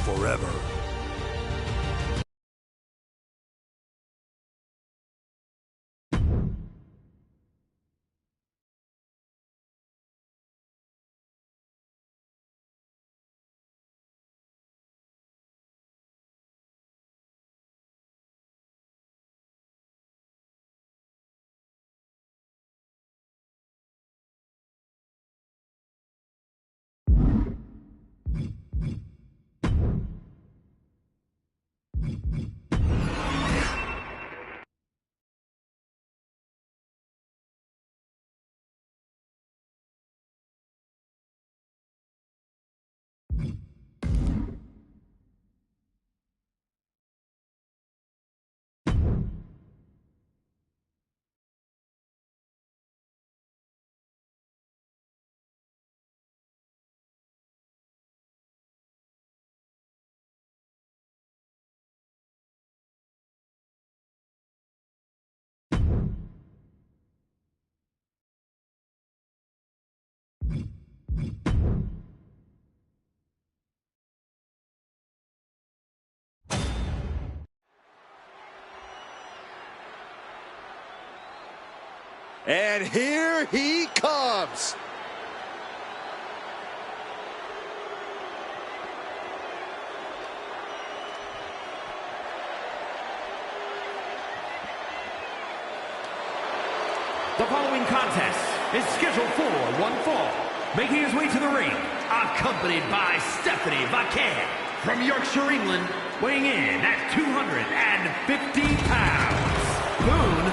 forever. And here he comes. The following contest is scheduled for one fall. Making his way to the ring, accompanied by Stephanie Vaquet from Yorkshire, England, weighing in at 250 pounds, Boone.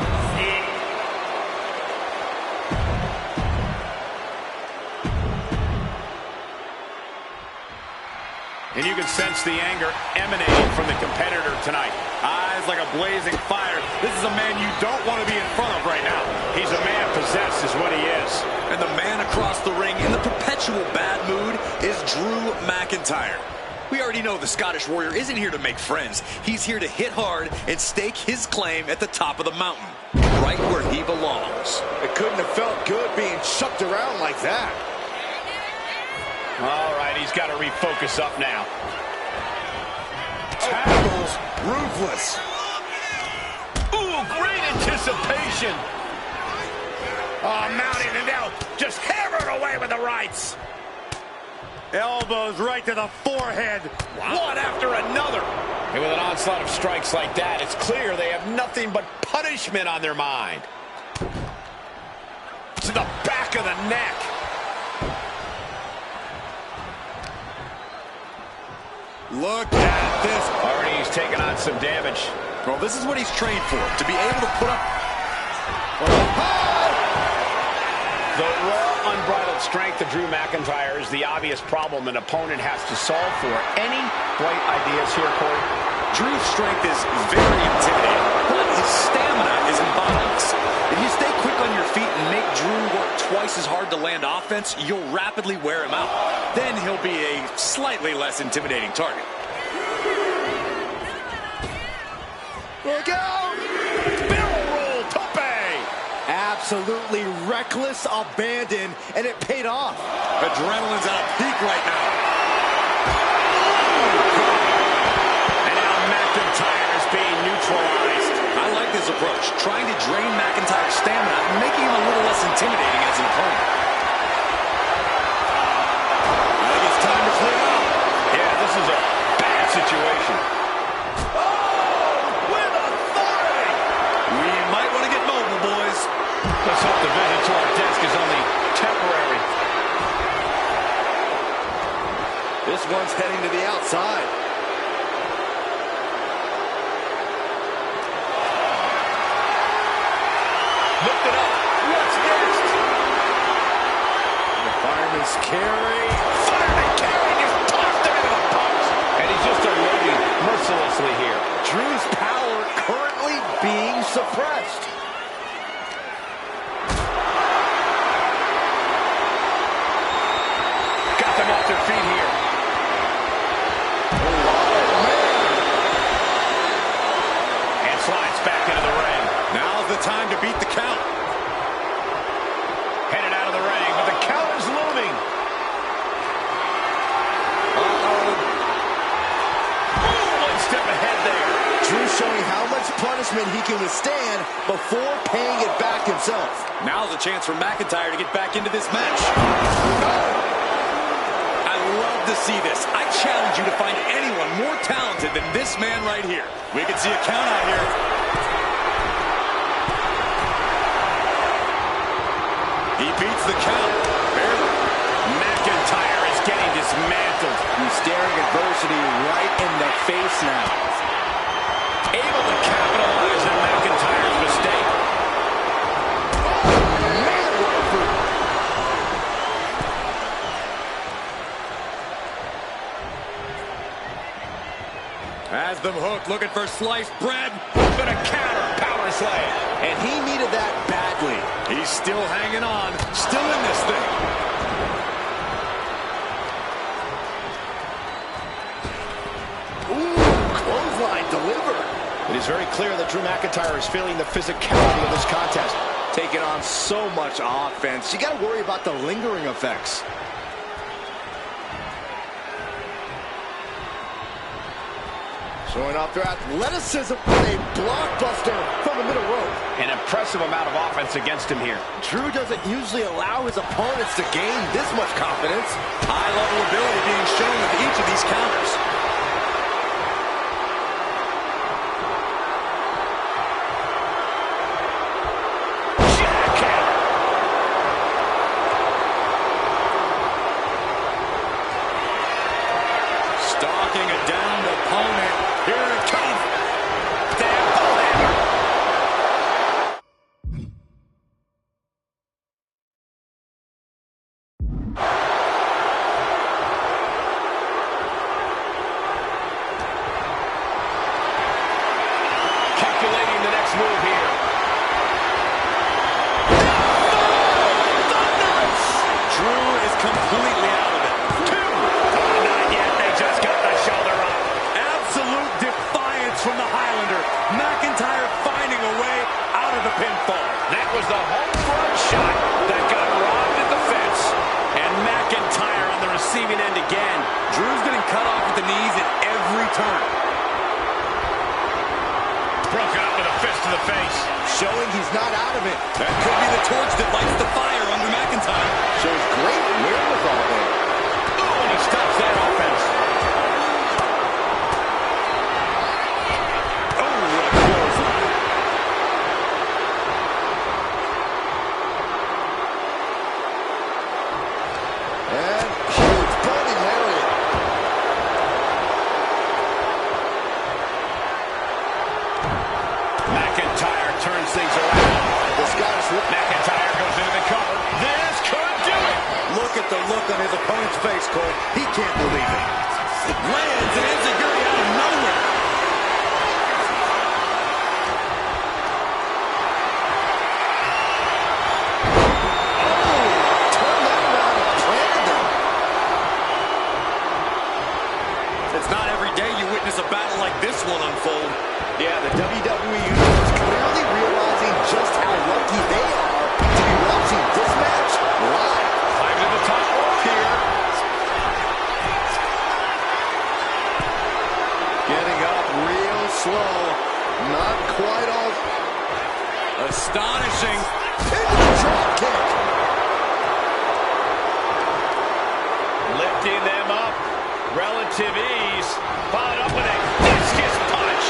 And you can sense the anger emanating from the competitor tonight. Eyes like a blazing fire. This is a man you don't want to be in front of right now. He's a man possessed is what he is. And the man across the ring in the perpetual bad mood is Drew McIntyre. We already know the Scottish Warrior isn't here to make friends. He's here to hit hard and stake his claim at the top of the mountain, right where he belongs. It couldn't have felt good being chucked around like that. All right, he's got to refocus up now. Tackles, ruthless. Ooh, great anticipation. Oh, mounting it now. Just hammered away with the rights. Elbows right to the forehead. Wow. One after another. And with an onslaught of strikes like that, it's clear they have nothing but punishment on their mind. To the back of the neck. Look at this. Already he's taking on some damage. Well, this is what he's trained for, to be able to put up. The raw, unbridled strength of Drew McIntyre is the obvious problem an opponent has to solve for. Any bright ideas here, Corey? Drew's strength is very intimidating, but his stamina is boundless. If you stay quick on your feet and make Drew work twice as hard to land offense, you'll rapidly wear him out. Then he'll be a slightly less intimidating target. Look out! Barrel roll, tope! Absolutely reckless abandon, and it paid off. Adrenaline's at a peak right now. And now McIntyre is being neutralized. I like this approach, trying to drain McIntyre's stamina and making him a little less intimidating as an opponent. I think it's time to clear out. Yeah, this is a bad situation. Oh, with authority! We might want to get mobile, boys. Let's hope the visit to our desk is only temporary. This one's heading to the outside. Lift it up. What's next? The fireman's carry. Fireman carry just tossed him into the post. And he's just unloading mercilessly here. Drew's power currently being suppressed. Got them off their feet here. And slides back into the ring. Now's the time to beat the count. Headed out of the ring, but the count is looming. embarrassment he can withstand before paying it back himself. Now's a chance for McIntyre to get back into this match. I love to see this. I challenge you to find anyone more talented than this man right here. We can see a count out here. He beats the count. Barely. McIntyre is getting dismantled. He's staring adversity right in the face now. Able to capitalize on McIntyre's mistake. Has them hooked, looking for sliced bread. But a counter power slam. And he needed that badly. He's still hanging on, still in this thing. Ooh, clothesline delivered. It is very clear that Drew McIntyre is feeling the physicality of this contest. Taking on so much offense. You got to worry about the lingering effects. Showing off their athleticism with a blockbuster from the middle rope. An impressive amount of offense against him here. Drew doesn't usually allow his opponents to gain this much confidence. High-level ability being shown with each of these counters. Stalking a downed opponent. Here it comes. Damn bullhammer. Calculating the next move here. Drew is completely out of it. Two. Oh, not yet. They just got the shoulder up. Absolute defiance from the Highlander. McIntyre finding a way out of the pinfall. That was the home run shot that got robbed at the fence. And McIntyre on the receiving end again. Drew's getting cut off at the knees at every turn. Broken up with a fist to the face. Showing he's not out of it. That could be the torch that lights the fire under McIntyre. Shows great wherewithal there. Oh, and he stops that offense. Oh, what a clothesline. And huge burning lariat. McIntyre turns things around. The Scottish whip. McIntyre goes into the cover. This could do it. Look at the look on his opponent's face, Cole. He can't believe it. Lands an enziguri out of nowhere. Turn that around and planted them. It's not every day you witness a battle like this one unfold. Yeah, the WWE Universe clearly realizing just how lucky they are to be watching this match live. Climb to the top rope here. Getting up real slow. Not quite all. Astonishing. Into the drop kick. Lifting them up. Relative ease. Followed up with a discus punch.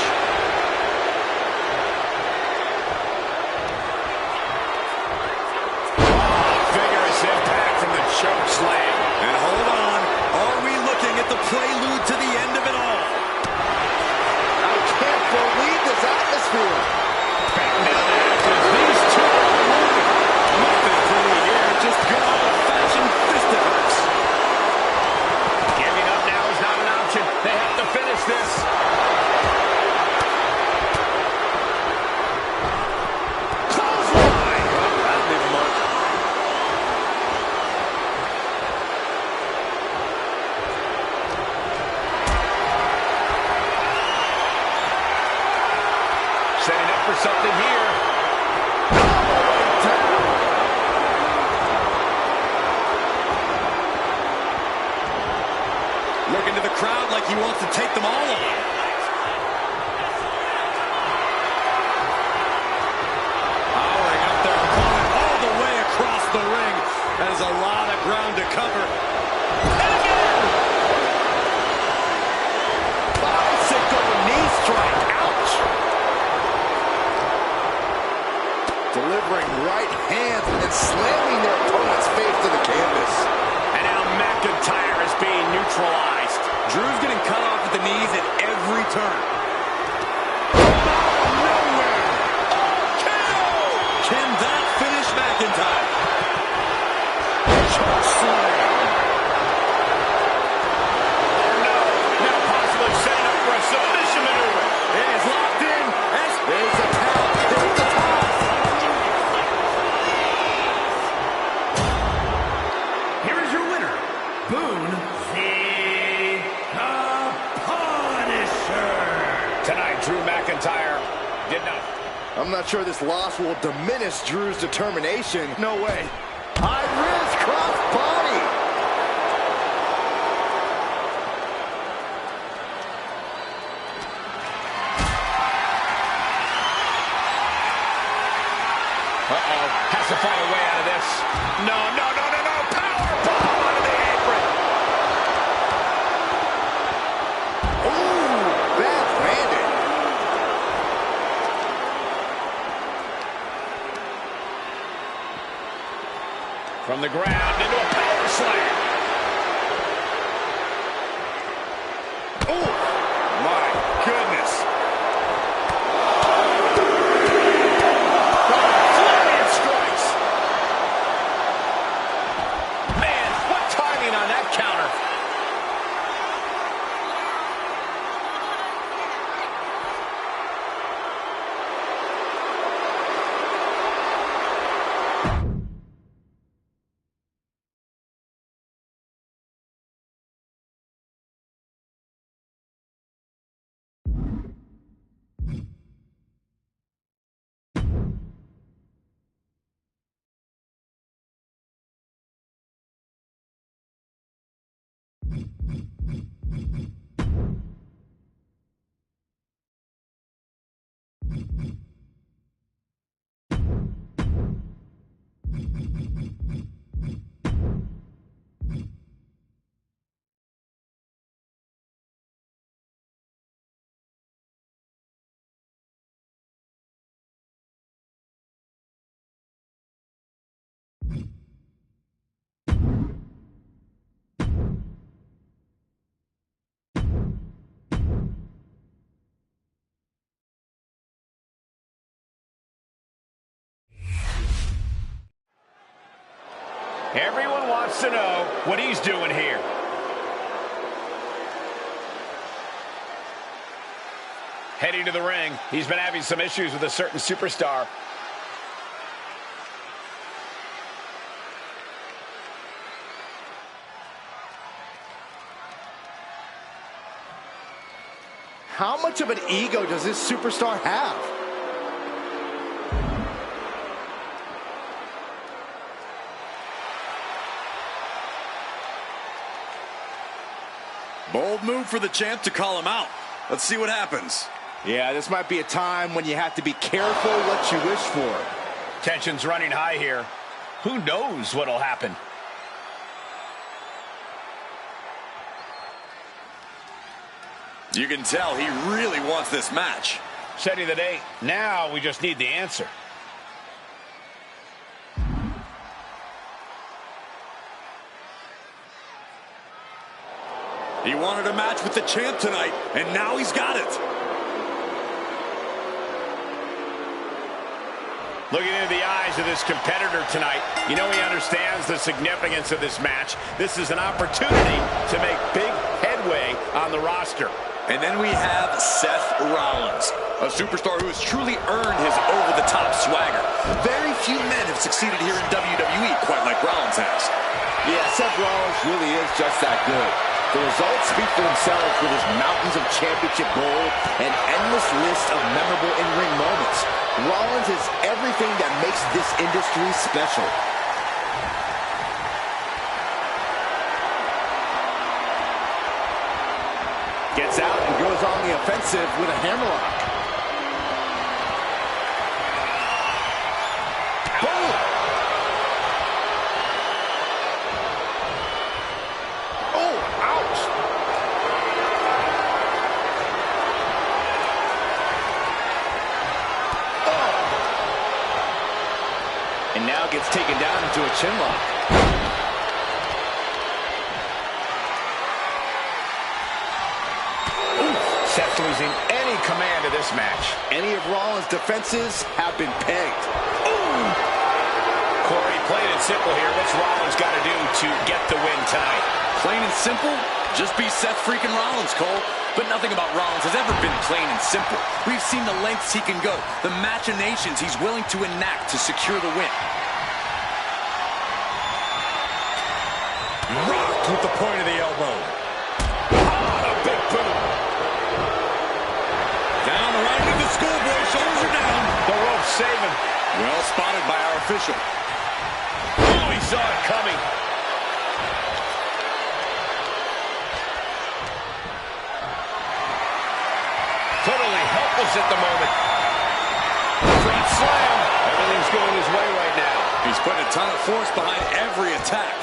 Vigorous impact from the choke slam. And hold on. Are we looking at the prelude to the end of it all? I can't believe this atmosphere. Batten down the hatches. These two are moving. Nothing fully here. Just good old-fashioned fisticuffs. Giving up now is not an option. They have to finish this. Clothesline. That'll leave a mark. Setting up for something here. Looking to the crowd like he wants to take them all on. That is a lot of ground to cover. And again! Bicycle knee strike. Ouch! Delivering right hands and slamming their opponent's face to the canvas. And now McIntyre is being neutralized. Drew's getting cut off at the knees at every turn. Nowhere. KO! Can that finish McIntyre? Choke slam. Oh no. Now possibly setting up for a submission maneuver. It is locked in. There's the tap. There's the toss. Here is your winner, Boone the Punisher. Tonight, Drew McIntyre did not. I'm not sure this loss will diminish Drew's determination. No way. High risk cross body. Uh-oh. Has to find a way out of this. No, no, no, no, no. Power bomb out of the apron. Ooh, bad landing. From the ground into a power slam. Oh, my goodness. Flying strikes. Man, what timing on that counter. Everyone wants to know what he's doing here. Heading to the ring, he's been having some issues with a certain superstar. How much of an ego does this superstar have? Bold move for the champ to call him out. Let's see what happens. Yeah, this might be a time when you have to be careful what you wish for. Tension's running high here. Who knows what'll happen? You can tell he really wants this match. Setting the date. Now we just need the answer. He wanted a match with the champ tonight, and now he's got it. Looking into the eyes of this competitor tonight, you know he understands the significance of this match. This is an opportunity to make big headway on the roster. And then we have Seth Rollins, a superstar who has truly earned his over-the-top swagger. Very few men have succeeded here in WWE quite like Rollins has. Yeah, Seth Rollins really is just that good. The results speak for themselves with his mountains of championship gold and endless list of memorable in-ring moments. Rollins is everything that makes this industry special. Gets out and goes on the offensive with a hammerlock. Boom! gets taken down into a chin lock. Seth losing any command of this match. Any of Rollins' defenses have been pegged. Corey, plain and simple here. What's Rollins got to do to get the win tonight? Plain and simple? Just be Seth freaking Rollins, Cole. But nothing about Rollins has ever been plain and simple. We've seen the lengths he can go, the machinations he's willing to enact to secure the win. Rocked with the point of the elbow. Ah, a big boot. Down right into the schoolboy, shoulders are down. The rope saving. Well spotted by our official. Oh, he saw it coming. Totally helpless at the moment. Front slam. Everything's going his way right now. He's putting a ton of force behind every attack.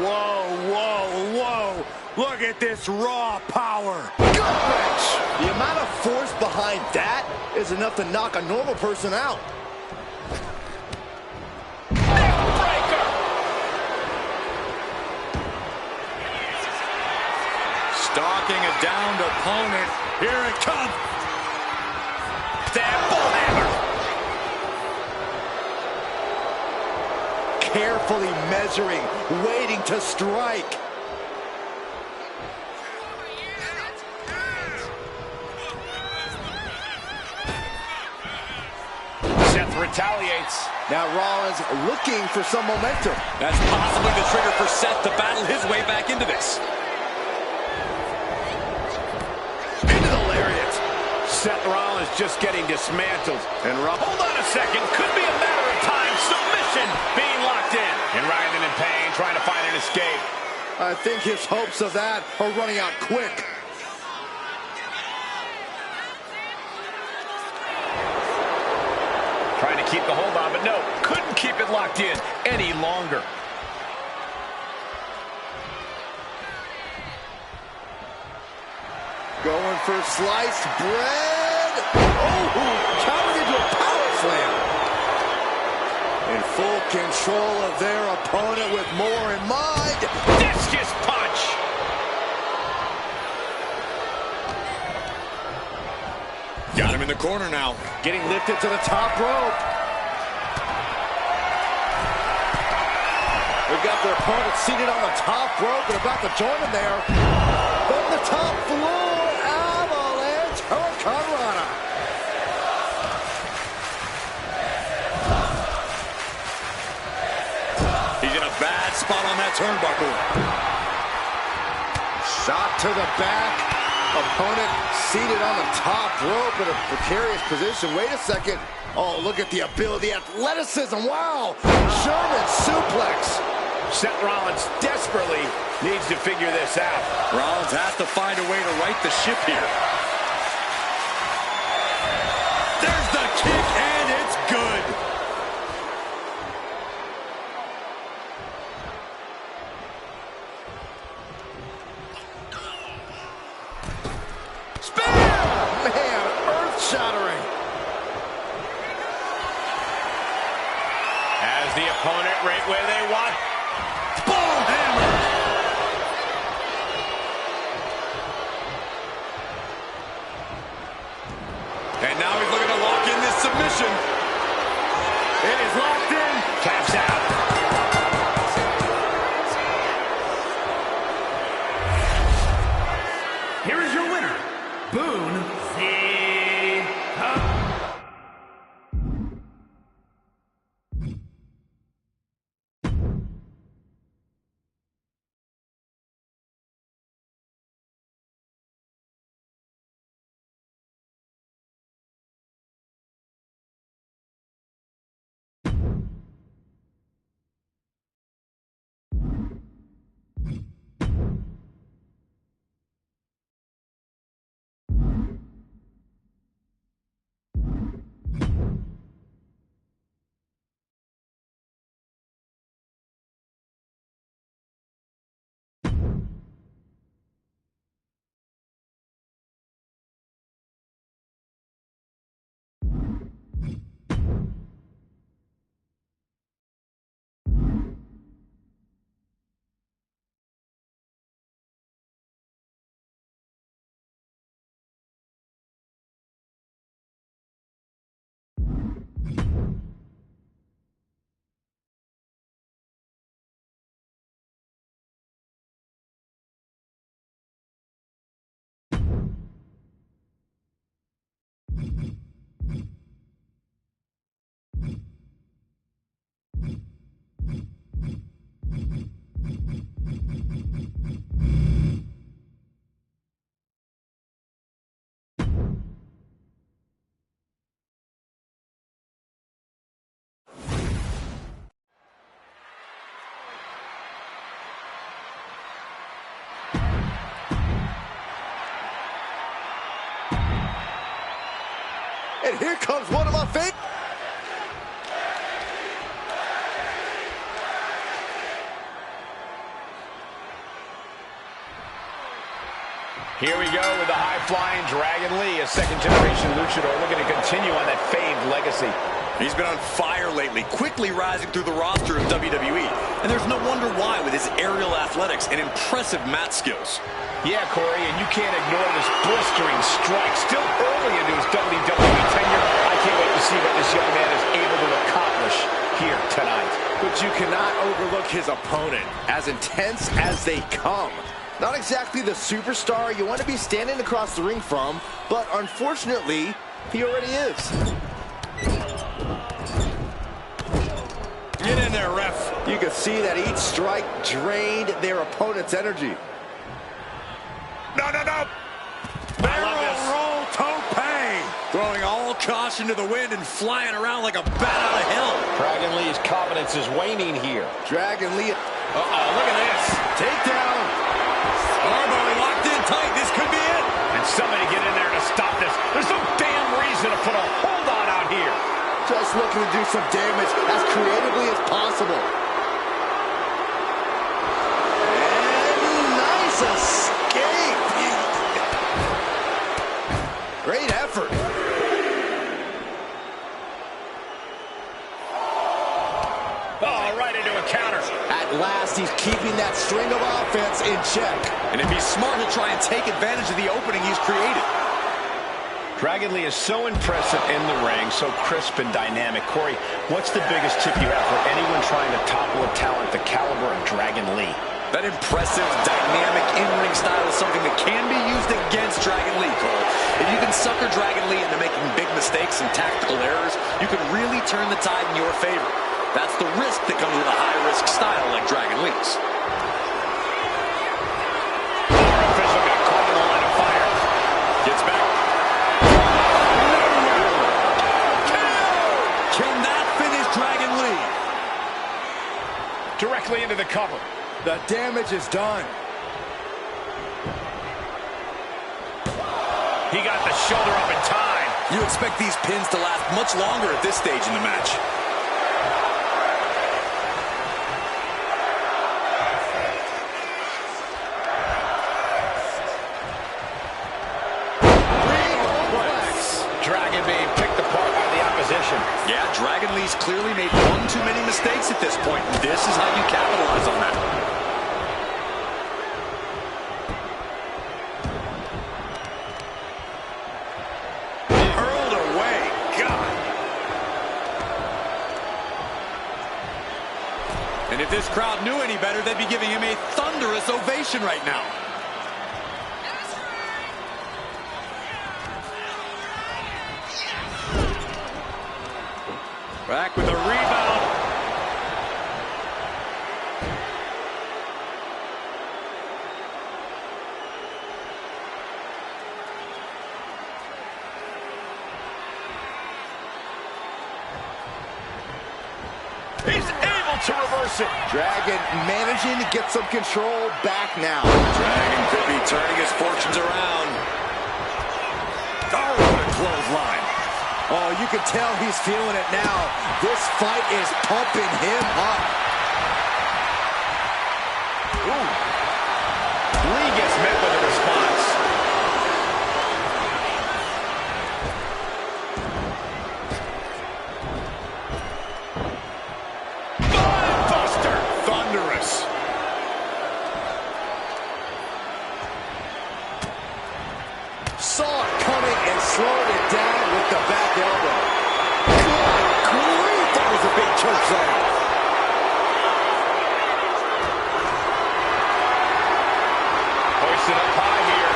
Whoa, whoa, whoa. Look at this raw power. Gut-wrench! The amount of force behind that is enough to knock a normal person out. Stalking a downed opponent. Here it comes. Stab full hammer. Carefully measuring, waiting to strike. Seth retaliates. Now Rollins looking for some momentum. That's possibly the trigger for Seth to battle his way back into this. Into the lariat. Seth Rollins just getting dismantled. And Hold on a second. Could be a matter of time. Submission being locked in. And writhing in pain, trying to find an escape. I think his hopes of that are running out quick. Trying to keep the hold on, but no. Couldn't keep it locked in any longer. Going for sliced bread. Oh, countered into a power slam. In full control of their opponent with more in mind. Discus punch. Got him in the corner now. Getting lifted to the top rope. They've got their opponent seated on the top rope and about to join them there. From the top floor, Avalanche Hurricanrana. He's in a bad spot on that turnbuckle. Shot to the back. Opponent seated on the top rope in a precarious position. Wait a second. Oh, look at the ability, athleticism. Wow. German suplex. Seth Rollins desperately needs to figure this out. Rollins has to find a way to right the ship here. There's the kick, and it's good. Man, earth-shattering. As the opponent right where they want. Bull hammer. And now he's looking to lock in this submission. it is locked in. Taps out. Here is your winner, Boone C. And here comes one of my favorites. Here we go with the high-flying Dragon Lee, a second-generation luchador looking to continue on that famed legacy. He's been on fire lately, quickly rising through the roster of WWE. And there's no wonder why with his aerial athletics and impressive mat skills. Yeah, Corey, and you can't ignore this blistering strike. Still early into his WWE tenure. I can't wait to see what this young man is able to accomplish here tonight. But you cannot overlook his opponent. As intense as they come. Not exactly the superstar you want to be standing across the ring from, but unfortunately, he already is. Get in there, ref. You can see that each strike drained their opponent's energy. No. Barrel roll tope. Throwing all caution to the wind and flying around like a bat out of hell. Dragon Lee's confidence is waning here. Dragon Lee. Uh-oh, look at this. Takedown. Elbow locked in tight. This could be it. And somebody get in there to stop this. There's no damn reason to put a hold on out here. Just looking to do some damage as creatively as possible. And nice escape. Great effort. Oh, right into a counter. At last, he's keeping that string of offense in check. And if he's smart, he'll try and take advantage of the opening he's created. Dragon Lee is so impressive in the ring, so crisp and dynamic. Corey, what's the biggest tip you have for anyone trying to topple a talent the caliber of Dragon Lee? That impressive, dynamic in-ring style is something that can be used against Dragon Lee, Cole. If you can sucker Dragon Lee into making big mistakes and tactical errors, you can really turn the tide in your favor. That's the risk that comes with a high-risk style like Dragon Lee's. Our official got caught in the line of fire. Gets back. Can that finish Dragon Lee? Directly into the cover. The damage is done. He got the shoulder up in time. You expect these pins to last much longer at this stage in the match. Dragon being picked apart by the opposition. Yeah, Dragon Lee's clearly made one too many mistakes at this point, and this is how you capitalize on that. Hurled away. God. And if this crowd knew any better, they'd be giving him a thunderous ovation right now. Back with a rebound. He's able to reverse it. Dragon managing to get some control back now. Dragon could be turning his fortunes around. Oh, what a clothesline. Oh, you can tell he's feeling it now. This fight is pumping him up. Ooh. Lee gets met with a response. Buster! Thunderous. Saw it coming and slowed it down with the back elbow. Good grief, that was a big choke slam. Hoisted up high here.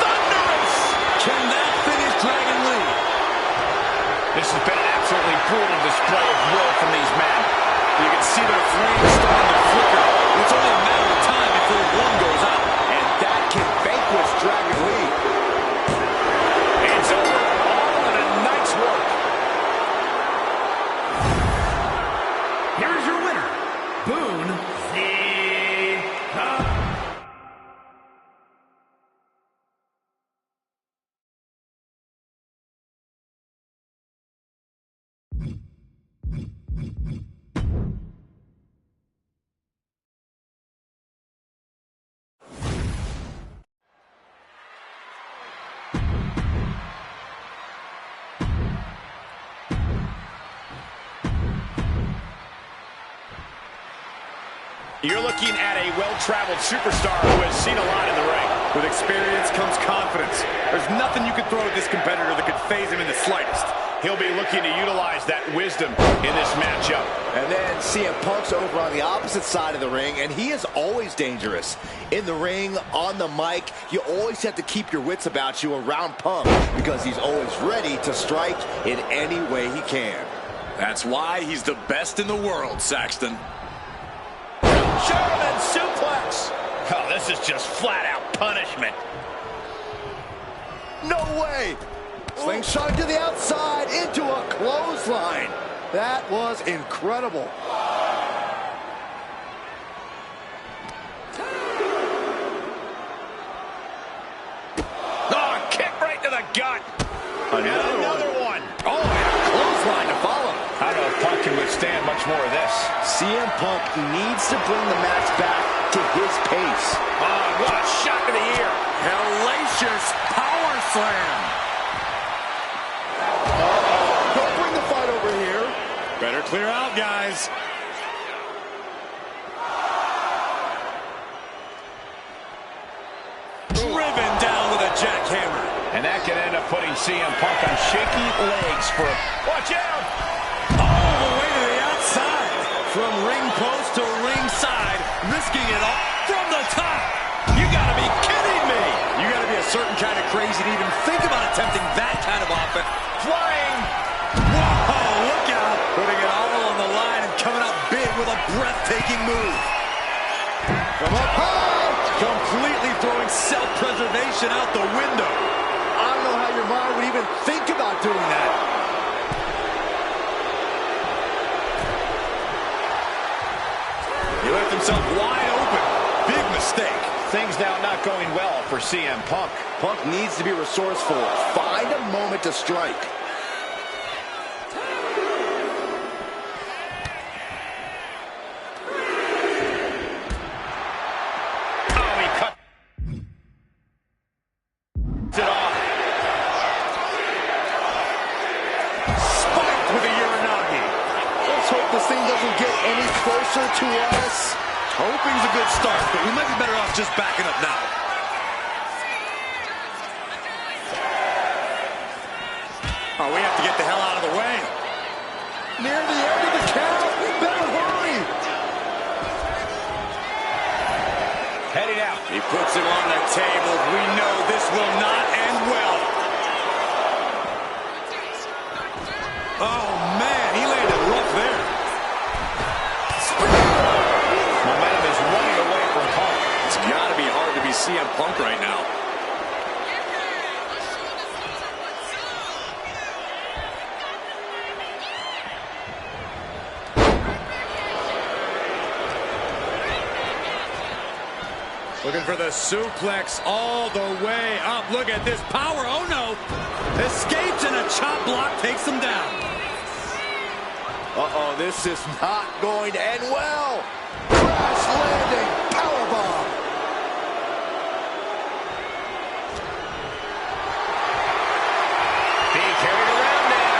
Thunderous. Can that finish Dragon Lee? This has been an absolutely brutal display of will from these men. You can see their flames starting to flicker. It's only a matter of time before one goes out. And that can You're looking at a well-traveled superstar who has seen a lot in the ring. With experience comes confidence. There's nothing you can throw at this competitor that could faze him in the slightest. He'll be looking to utilize that wisdom in this matchup. And then CM Punk's over on the opposite side of the ring, and he is always dangerous. In the ring, on the mic, you always have to keep your wits about you around Punk because he's always ready to strike in any way he can. That's why he's the best in the world, Saxton. German suplex. Oh, this is just flat-out punishment. No way! Slingshot to the outside, into a clothesline. That was incredible. Oh, kick right to the gut. Another one. Oh, and a clothesline to follow. I don't know if Punk can withstand much more of this. CM Punk needs to bring the match back to his pace. Oh, what a shot to the ear. Hellacious power slam. Don't bring the fight over here. Better clear out, guys. Driven down with a jackhammer. And that can end up putting CM Punk on shaky legs for... Watch out! All the way to the outside. From ring post to ringside, risking it all from the top. You gotta be kidding me. You gotta be a certain kind of crazy to even think about attempting that kind of offense. Flying! Whoa, look out. Putting it all on the line and coming out big with a breathtaking move. From up high, completely throwing self-preservation out the window. I don't know how your mind would even think about doing that. He left himself wide open. Big mistake. Things now not going well for CM Punk. Punk needs to be resourceful. Find a moment to strike. Oh, he cut it off. Spiked with a Uranagi. Let's hope this thing doesn't get any closer to us. Hoping's a good start, but we might be better off just backing up now. Oh, we have to get the hell out of the way. Near the end of the count. Better hurry. Heading out. He puts him on the table. We know this will not end well. Oh, man, he landed rough there. Momentum is running away from Punk. It's got to be hard to be CM Punk right now. Looking for the suplex all the way up. Look at this power. Oh, no. Escapes and a chop block takes him down. Uh-oh, this is not going to end well. Crash landing powerbomb. Being carried around now.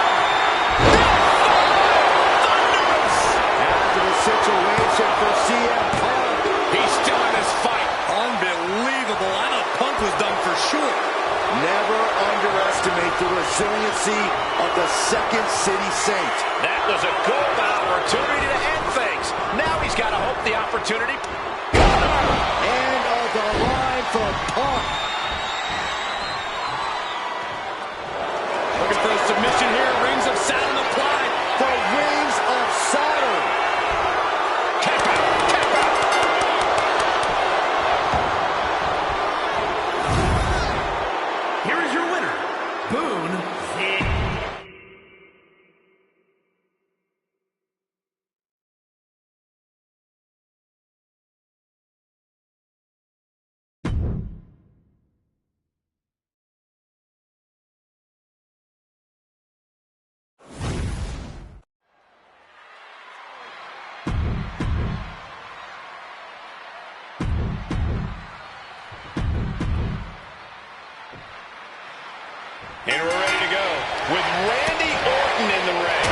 Thunderous. After the situation for CM Punk. He's still in this fight. Unbelievable. I thought Punk was done for sure. Never underestimate the resiliency of the Second City Saint. That was a good opportunity to end things. Now he's got to hope the opportunity. End of the line for Punk. Looking for a submission here. Rings of Saturn applied. The rings of Saturn. Tap out. Tap out. Here is your winner, Boone. And we're ready to go with Randy Orton in the ring.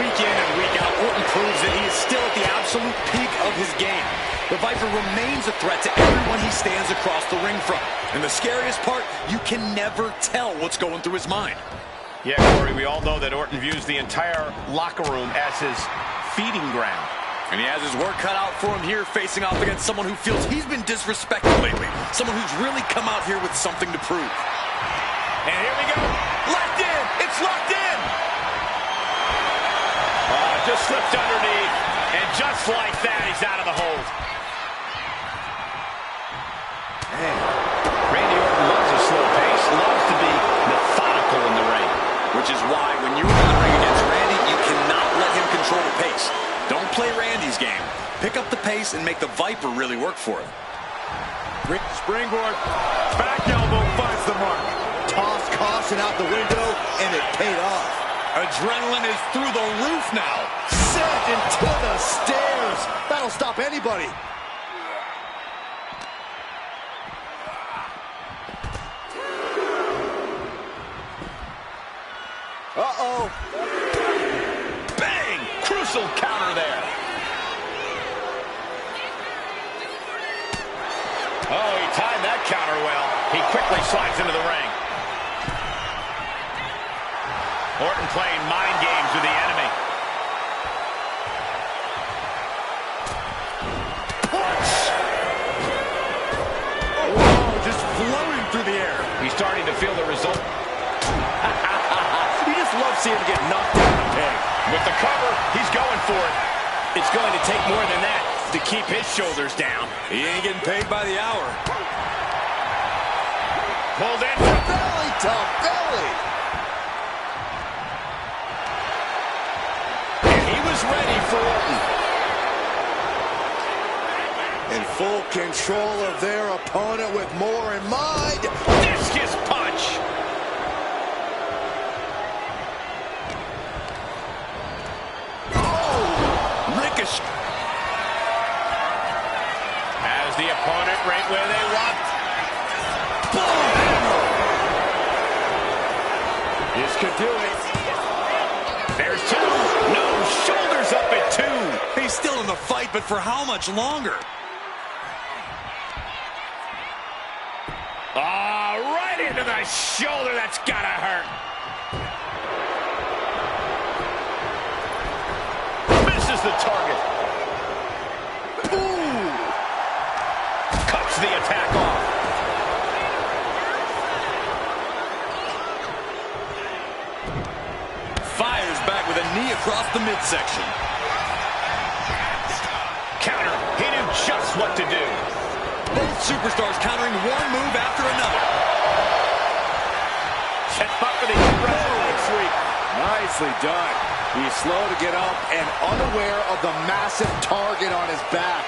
Week in and week out, Orton proves that he is still at the absolute peak of his game. The Viper remains a threat to everyone he stands across the ring from. And the scariest part, you can never tell what's going through his mind. Yeah, Corey, we all know that Orton views the entire locker room as his feeding ground. And he has his work cut out for him here, facing off against someone who feels he's been disrespected lately. Someone who's really come out here with something to prove. And here we go. Locked in. It's locked in. Just slipped underneath. And just like that, he's out of the hold. Man, Randy Orton loves a slow pace, loves to be methodical in the ring. Which is why when you're in the ring against Randy, you cannot let him control the pace. Don't play Randy's game. Pick up the pace and make the Viper really work for it. Springboard, back elbow finds the mark. Toss caution out the window, and it paid off. Adrenaline is through the roof now. Sent into the stairs. That'll stop anybody. Uh-oh. Bang! Crucial counter there. Oh, he timed that counter well. He quickly slides into the ring. Orton playing mind games with the enemy. Punch! Oh, just floating through the air. He's starting to feel the result. You just love seeing him get knocked down a peg. With the cover, he's going for it. It's going to take more than that to keep his shoulders down. He ain't getting paid by the hour. Pulled in. Belly to belly. And he was ready for Orton. In full control of their opponent with more in mind. Discus punch. Ricochet. Has the opponent right where they want. Boom! This could do it. There's two. No, shoulders up at two. He's still in the fight, but for how much longer? Right into the shoulder. That's gotta hurt. Misses the target. Ooh! Cuts the attack off. Fires back with a knee across the midsection. Counter. He knew just what to do. Both superstars countering one move after another. Set up for the leg sweep. Nicely done. He's slow to get up and unaware of the massive target on his back.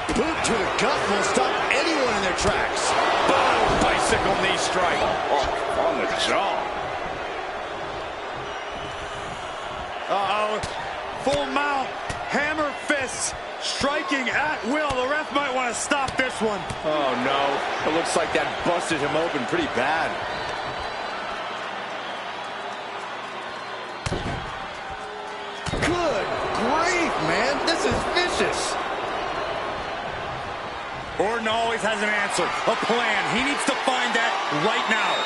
Boot to the gut will stop anyone in their tracks. Boom! Bicycle knee strike. Oh, on the jaw. Uh-oh. Full mount. Hammer fists. Striking at will. The ref might want to stop this one. Oh, no. It looks like that busted him open pretty bad. Good grief, man. This is vicious. Orton always has an answer, a plan. He needs to find that right now.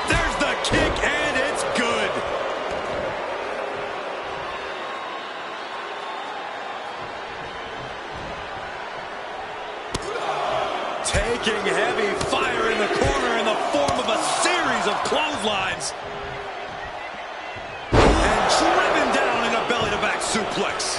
There's the kick, and it's good. Taking heavy fire in the corner in the form of a series of clotheslines. And driven down in a belly-to-back suplex.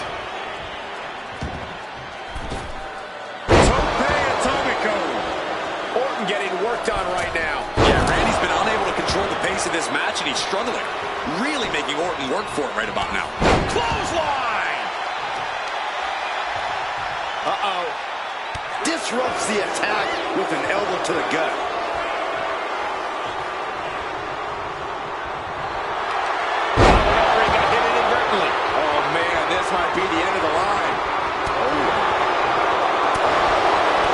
Orton getting worked on right now. Yeah, Randy's been unable to control the pace of this match, and he's struggling. Really making Orton work for it right about now. Clothesline! Uh-oh. Disrupts the attack with an elbow to the gut. Oh, man, this might be the end of the line.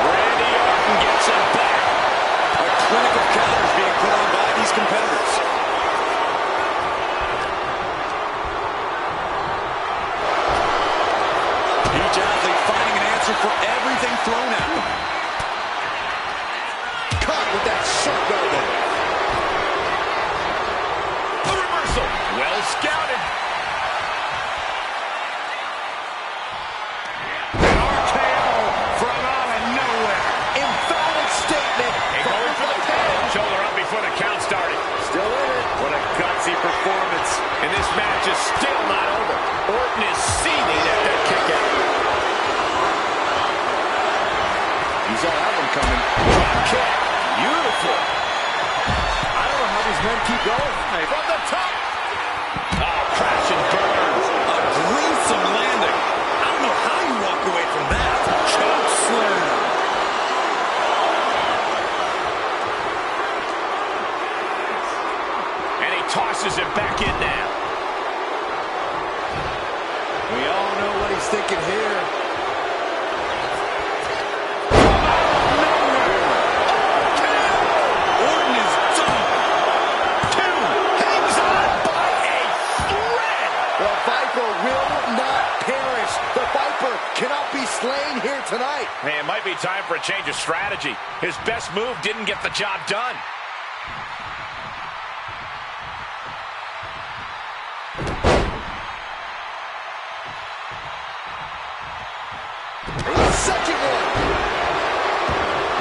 Randy Orton gets him back. A clinic everything thrown at them. Caught with that sharp elbow. A reversal. Well scouted. An RKO from out of nowhere. Emphatic statement. And going for the pin. Shoulder up before the count started. Still in it. What a gutsy performance. And this match is still not over. Orton is seething at that kick out. You saw that one coming. Drop kick. Beautiful. I don't know how these men keep going. Hey, from the top. Oh, crash and burn. A gruesome landing. I don't know how you walk away from that. Choke slam. And he tosses it back in now. We all know what he's thinking here. Orton is done. Two. Hangs on by a thread. The Viper will not perish. The Viper cannot be slain here tonight. Man, it might be time for a change of strategy. His best move didn't get the job done. Second one.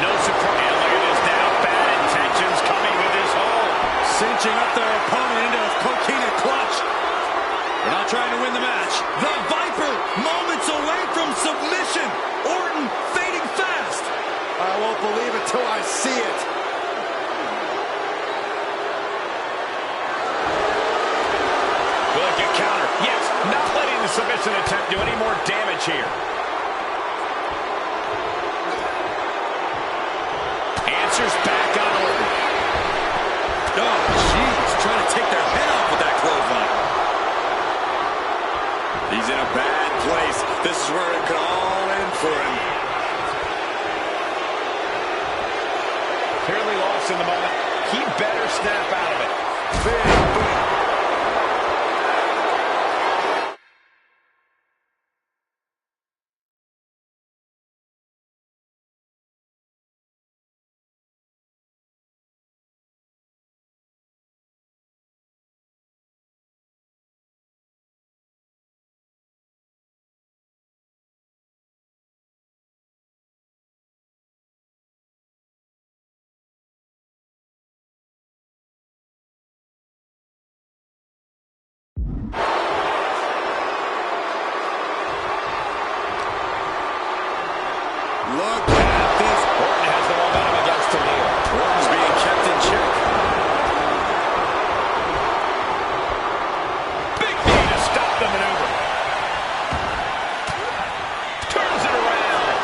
No surprise. And look at this now. Bad intentions coming with his hole. Cinching up their opponent into a coquina clutch. They're not trying to win the match. The Viper, moments away from submission. Orton fading fast. I won't believe it till I see it. Will it get counter? Yes. Not letting the submission attempt do any more damage here. Answers back on Orton. Oh, jeez. Trying to take their head off with that clothesline. He's in a bad place. This is where it could all end for him. Clearly lost in the moment. He better snap out of it. Big boom. Look at this. Orton has the momentum against the wheel. Orton's being kept in check. Big knee to stop the maneuver. Turns it around.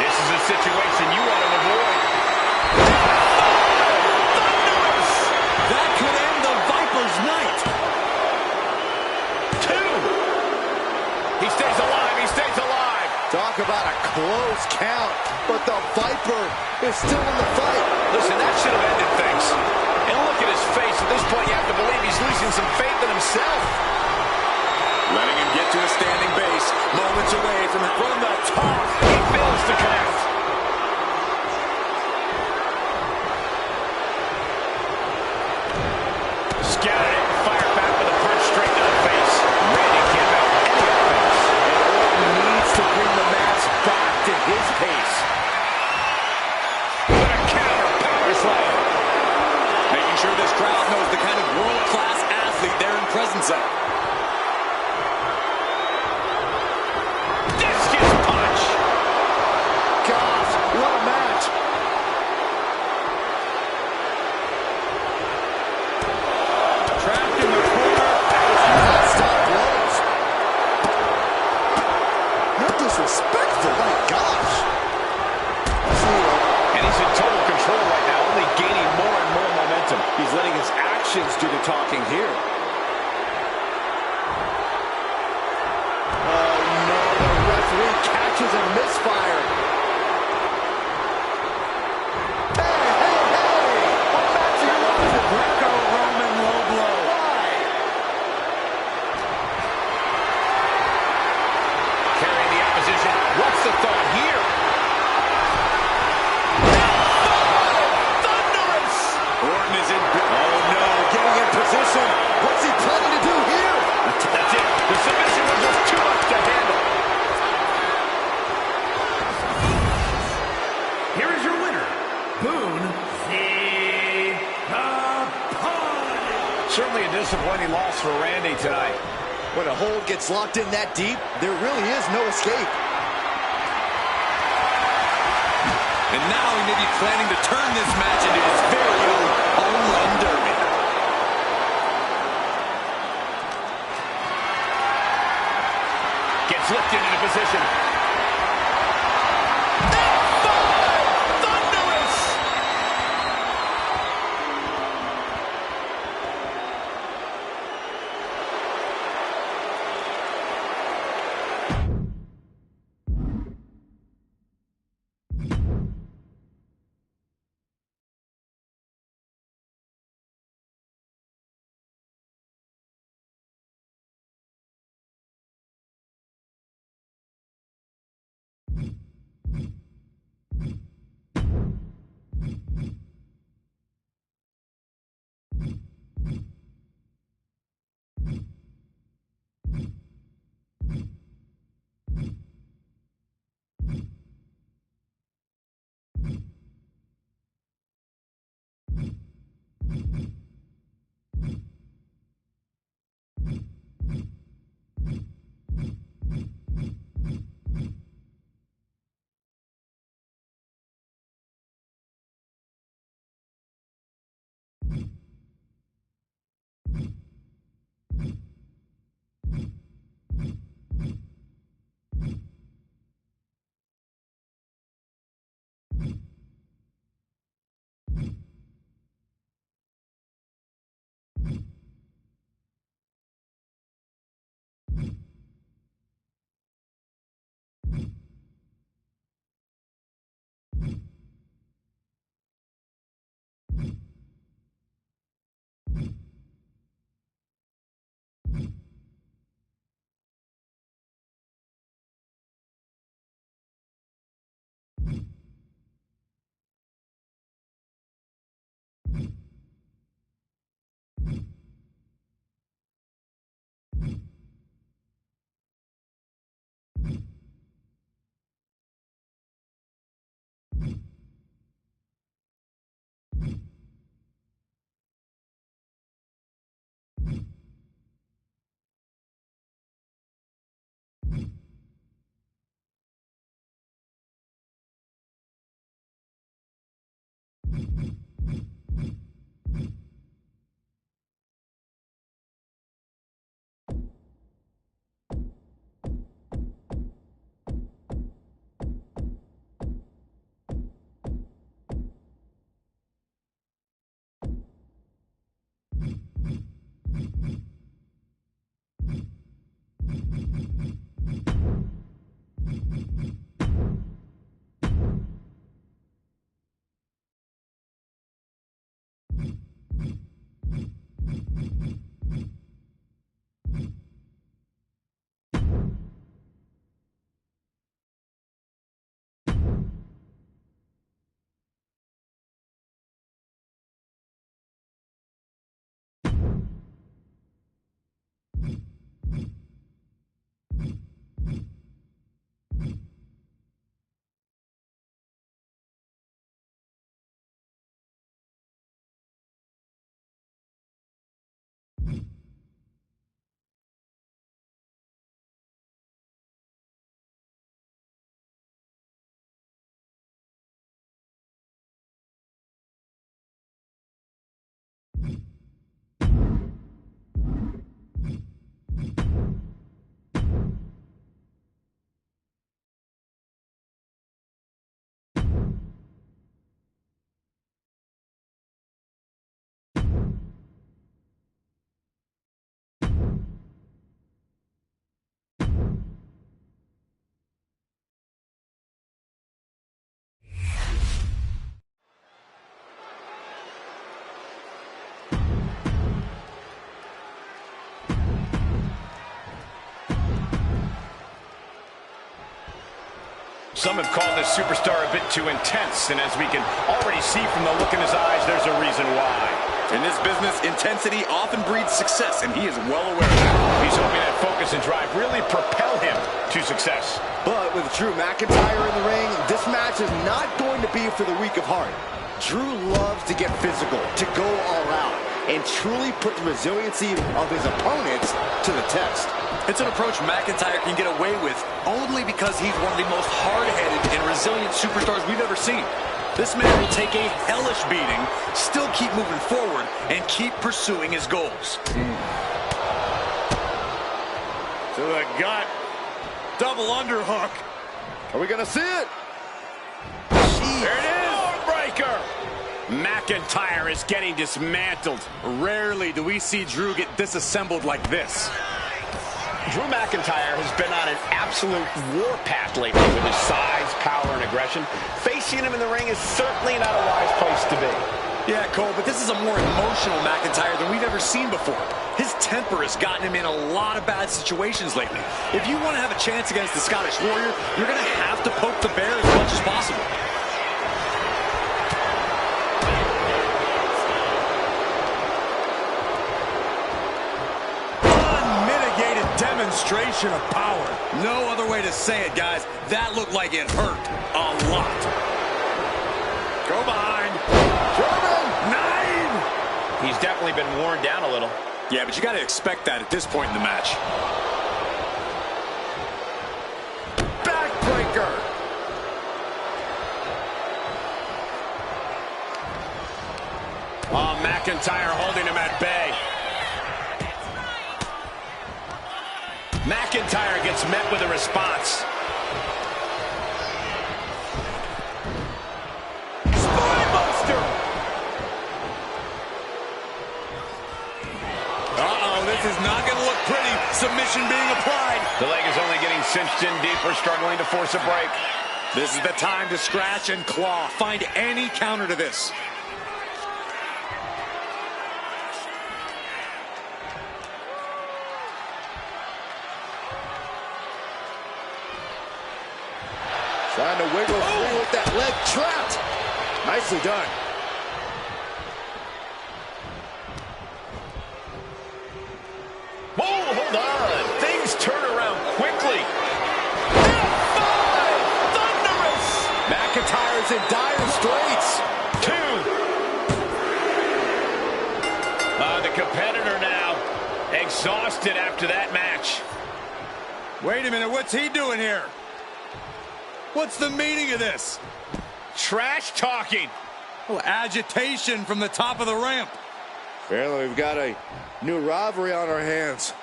This is a situation you want to avoid. That could end the Viper's night. Two. He stays alive. He stays alive. Talk about a close count, but the Viper is still in the fight. Listen, that should have ended things. And look at his face. At this point, you have to believe he's losing some faith in himself. Letting him get to a standing base. Moments away from the top. He fails to connect. Scouted it and fired back with a punch straight to the face. Randy can't out any offense. Orton needs to bring the match back to his pace. What a counter. Power slam. Making sure this crowd knows the kind of world-class athlete they're in presence of. Discus punch. Gosh, what a match. Trapped in the corner. Non-stop blows. Not disrespectful, my gosh. And he's in total control right now, only gaining more and more momentum. He's letting his actions do the talking here. Oh no, the referee catches a misfire. Hey, hey, hey! What match are you watching? Greco-Roman low blow. Certainly a disappointing loss for Randy tonight. When a hold gets locked in that deep, there really is no escape. And now he may be planning to turn this match into his very own home run derby. Gets lifted into position. Some have called this superstar a bit too intense, and as we can already see from the look in his eyes, there's a reason why. In this business, intensity often breeds success, and he is well aware of that. He's hoping that focus and drive really propel him to success. But with Drew McIntyre in the ring, this match is not going to be for the weak of heart. Drew loves to get physical, to go all out. and truly put the resiliency of his opponents to the test. It's an approach McIntyre can get away with only because he's one of the most hard-headed and resilient superstars we've ever seen. This man will take a hellish beating, still keep moving forward, and keep pursuing his goals. To the gut. Double underhook. Are we going to see it? There it is. Breaker. McIntyre is getting dismantled. Rarely do we see Drew get disassembled like this. Drew McIntyre has been on an absolute warpath lately with his size, power, and aggression. Facing him in the ring is certainly not a wise place to be. Yeah, Cole, but this is a more emotional McIntyre than we've ever seen before. His temper has gotten him in a lot of bad situations lately. If you want to have a chance against the Scottish Warrior, you're going to have to poke the bear as much as possible. Demonstration of power. No other way to say it, guys. That looked like it hurt a lot. Go behind. German! 9! He's definitely been worn down a little. Yeah, but you got to expect that at this point in the match. Backbreaker! Oh, McIntyre holding him at bay. McIntyre gets met with a response. Spinebuster! Uh-oh, this is not going to look pretty. Submission being applied. The leg is only getting cinched in deeper, struggling to force a break. This is the time to scratch and claw. Find any counter to this. Trying to wiggle free with that leg trapped. Nicely done. Whoa, hold on. Things turn around quickly. Thunderous! McIntyre's in dire straits. 2. The competitor now exhausted after that match. Wait a minute, what's he doing here? What's the meaning of this? Trash talking. Well, agitation from the top of the ramp. Apparently we've got a new rivalry on our hands.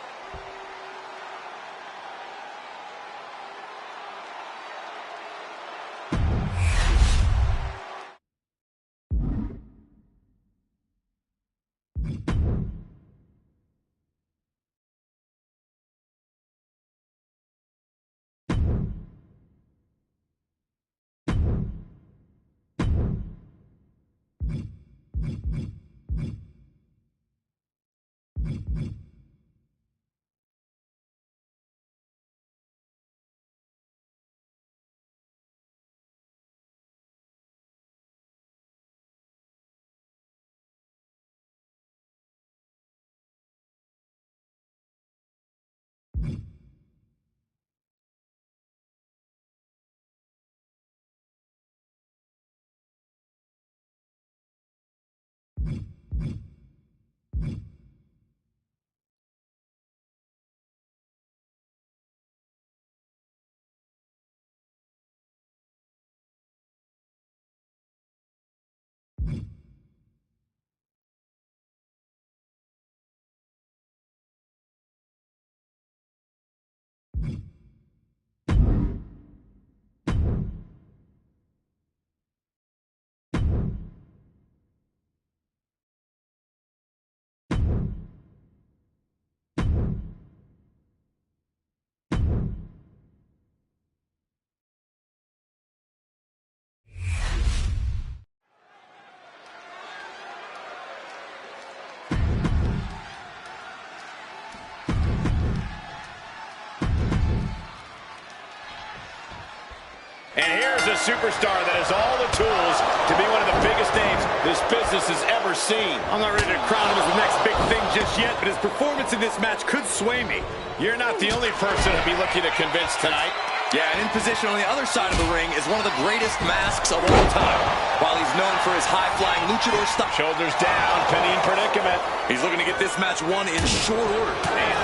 And here's a superstar that has all the tools to be one of the biggest names this business has ever seen. I'm not ready to crown him as the next big thing just yet, but his performance in this match could sway me. You're not the only person to be looking to convince tonight. Yeah, and in position on the other side of the ring is one of the greatest masks of all time. While he's known for his high-flying luchador style. Shoulders down, pinning predicament. He's looking to get this match won in short order. Man.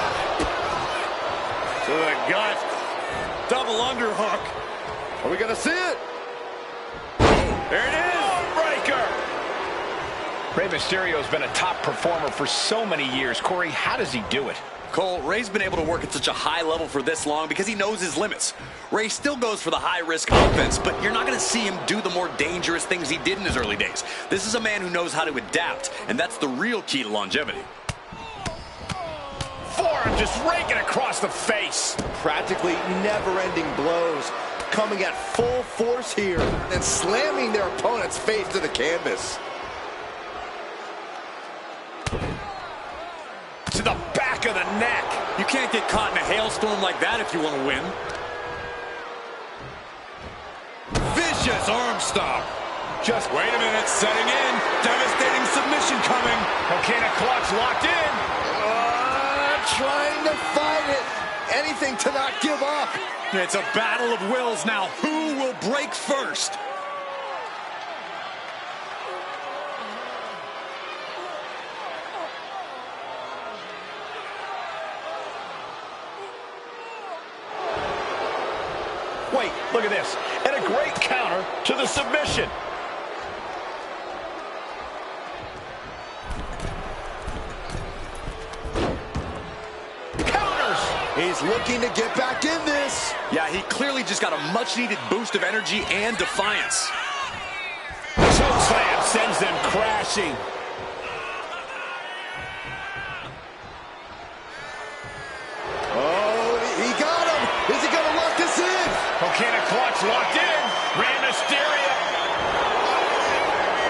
To the gut. Double underhook. Are we going to see it? There it is. Breaker. Rey Mysterio has been a top performer for so many years. Corey, how does he do it? Cole, Rey's been able to work at such a high level for this long because he knows his limits. Rey still goes for the high-risk offense, but you're not going to see him do the more dangerous things he did in his early days. This is a man who knows how to adapt, and that's the real key to longevity. Forearm just raking across the face. Practically never-ending blows coming at full force here and slamming their opponent's face to the canvas. To the back of the neck. You can't get caught in a hailstorm like that if you want to win. Vicious arm stomp. Just wait a minute, setting in. Devastating submission coming. Volcanic clock's locked in. Trying to fight it. Anything to not give up. It's a battle of wills now. Who will break first? Wait, look at this. And a great counter to the submission. Counters. He's looking to get back in this. Yeah, he clearly just got a much-needed boost of energy and defiance. Chokeslam sends them crashing. Volcanic clock's locked in. Rey Mysterio.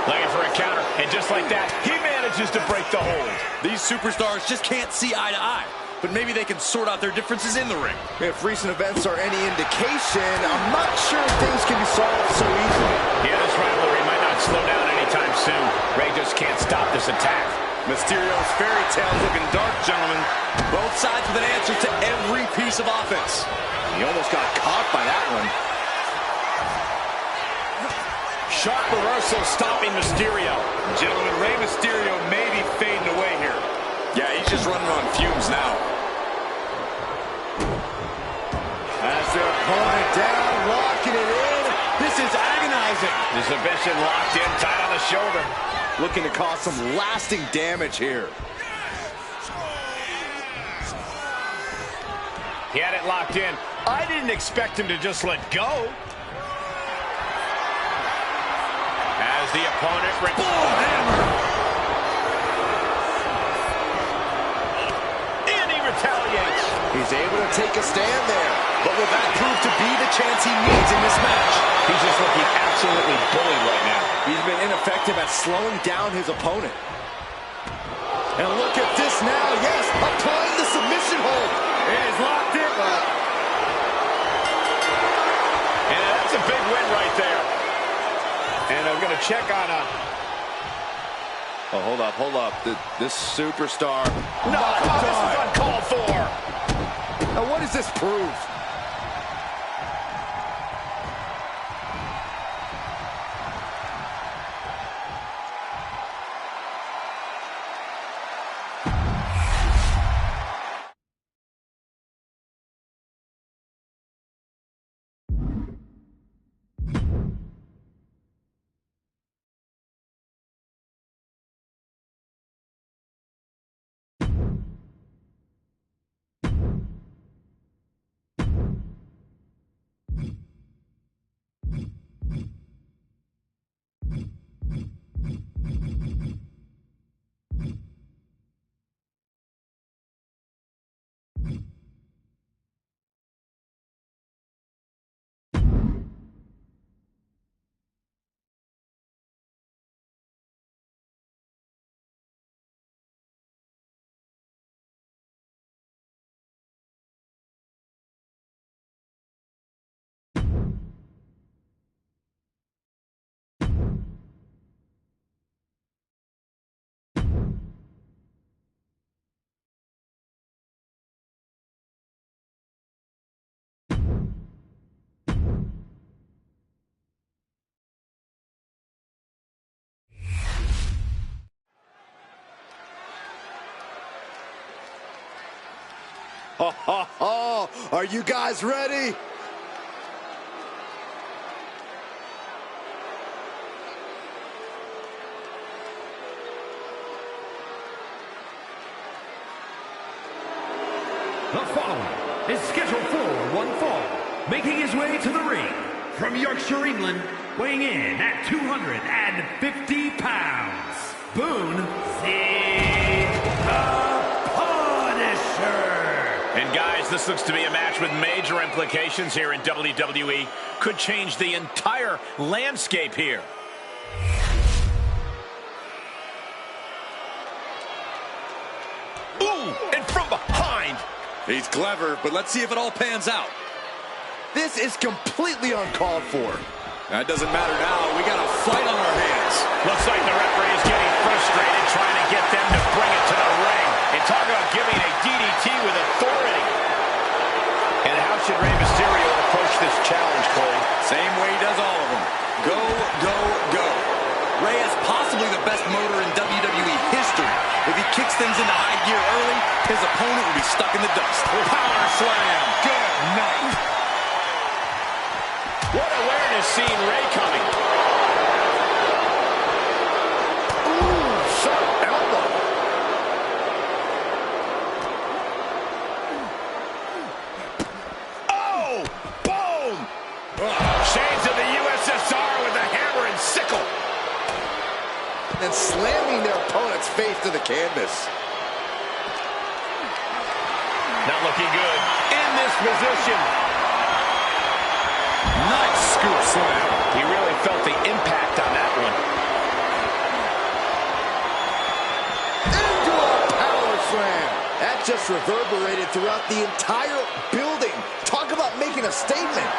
Looking for a counter. And just like that, he manages to break the hold. These superstars just can't see eye to eye. But maybe they can sort out their differences in the ring. If recent events are any indication, I'm not sure things can be solved so easily. Yeah, this rivalry might not slow down anytime soon. Rey just can't stop this attack. Mysterio's fairy tale looking dark, gentlemen. Both sides with an answer to every piece of offense. He almost got caught by that one. Sharp reversal stopping Mysterio. Gentlemen, Rey Mysterio may be fading away here. Yeah, he's just running on fumes now. Has their opponent down, locking it in. This is agonizing. The submission locked in, tight on the shoulder. Looking to cause some lasting damage here. He had it locked in. I didn't expect him to just let go. As the opponent... hammer! And he retaliates. He's able to take a stand there. But will that prove to be the chance he needs in this match? He's just looking absolutely bullied right now. He's been ineffective at slowing down his opponent. And look at this now. Yes, applying the submission hold. It is locked in. And that's a big win right there. And I'm going to check on a... Oh, hold up. This superstar. No, come on, this is uncalled for. Now, what does this prove? Are you guys ready? The following is scheduled for one fall, making his way to the ring from Yorkshire, England, weighing in at 250 pounds, Boone the Punisher. And guys, this looks to be a match with major implications here in WWE. Could change the entire landscape here. Ooh, and from behind. He's clever, but let's see if it all pans out. This is completely uncalled for. That doesn't matter now. We got a fight on our hands. Looks like the referee is getting frustrated trying to get them to bring it to the ring. And talk about giving a DDT with authority. And how should Rey Mysterio approach this challenge, Corey? Same way he does all of them. Go, go, go. Rey has possibly the best motor in WWE history. If he kicks things into high gear early, his opponent will be stuck in the dust. Power slam. Good night. What awareness seeing Rey coming. Ooh, sharp elbow. Oh, boom. Shades of the USSR with a hammer and sickle. And slamming their opponent's face to the canvas. Not looking good. In this position. Nice scoop slam. He really felt the impact on that one. Into a power slam. That just reverberated throughout the entire building. Talk about making a statement.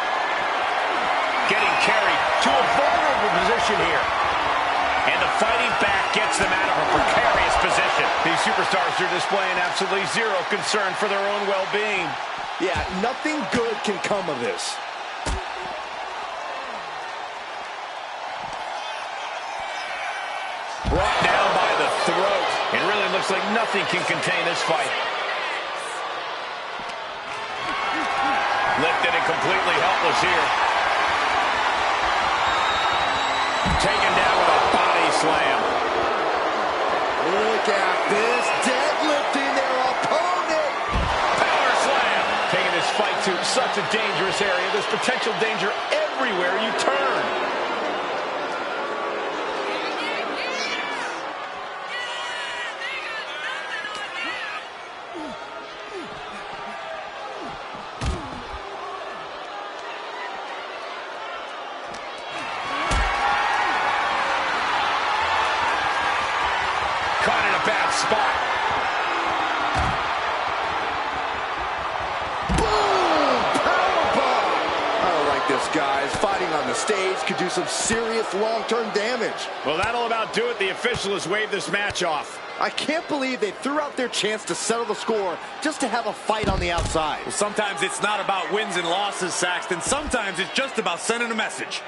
Getting carried to a vulnerable position here. And the fighting back gets them out of a precarious position. These superstars are displaying absolutely zero concern for their own well-being. Yeah, nothing good can come of this. Brought down by the throat. It really looks like nothing can contain this fight. Lifted and completely helpless here. Taken down with a body slam. Look at this, deadlifting their opponent. Power slam. Taking this fight to such a dangerous area. There's potential danger everywhere you turn. Caught in a bad spot. Boom! Powerbomb! I don't like this, guys. Fighting on the stage could do some serious long-term damage. Well, that'll about do it. The official has waved this match off. I can't believe they threw out their chance to settle the score just to have a fight on the outside. Well, sometimes it's not about wins and losses, Saxton. Sometimes it's just about sending a message.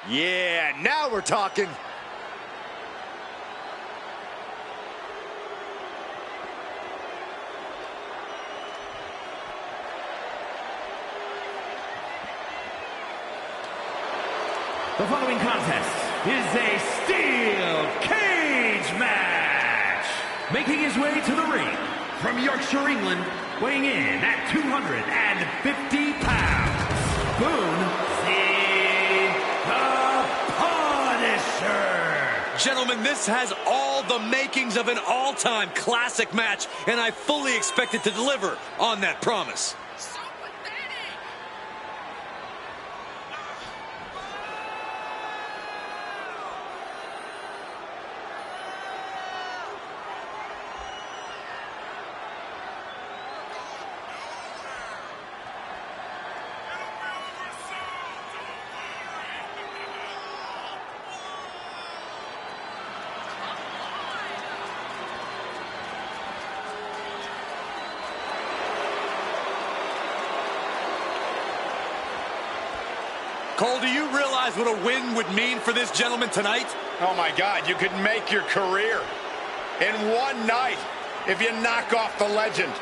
Yeah, now we're talking. The following contest is a steel cage match. Making his way to the ring from Yorkshire, England, weighing in at 250 pounds, Boone the Punisher. Gentlemen, this has all the makings of an all-time classic match, and I fully expect it to deliver on that promise. Cole, do you realize what a win would mean for this gentleman tonight? Oh my God, you could make your career in one night if you knock off the legend.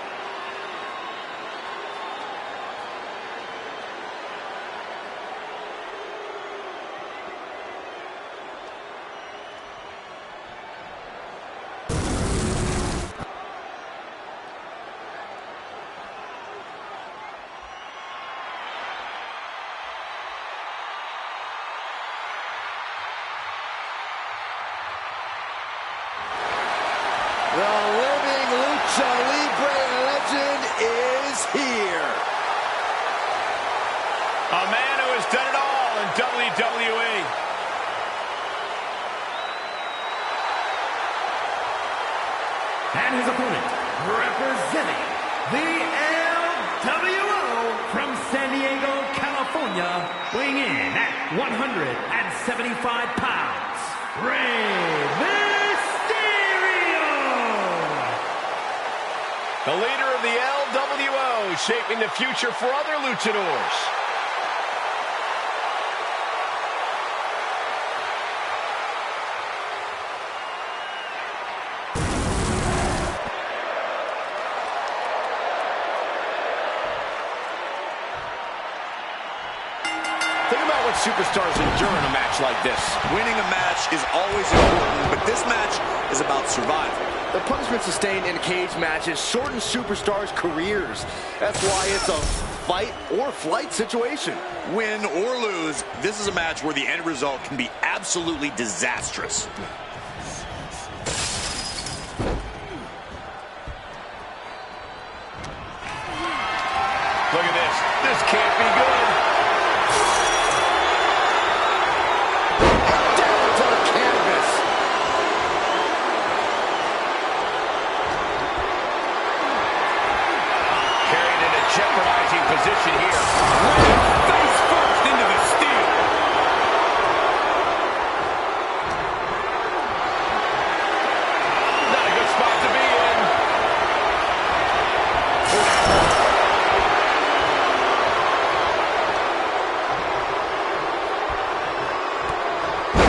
The living Lucha Libre legend is here. A man who has done it all in WWE. And his opponent, representing the LWO from San Diego, California, weighing in at 175 pounds, Rey The leader of the LWO, shaping the future for other luchadors. Think about what superstars endure in a match like this. Winning a match is always important, but this match is about survival. The punishment sustained in cage matches shorten superstars' careers. That's why it's a fight or flight situation. Win or lose, this is a match where the end result can be absolutely disastrous. Look at this. This can't be good. Jeopardizing position here. Face first into the steel. Not a good spot to be in.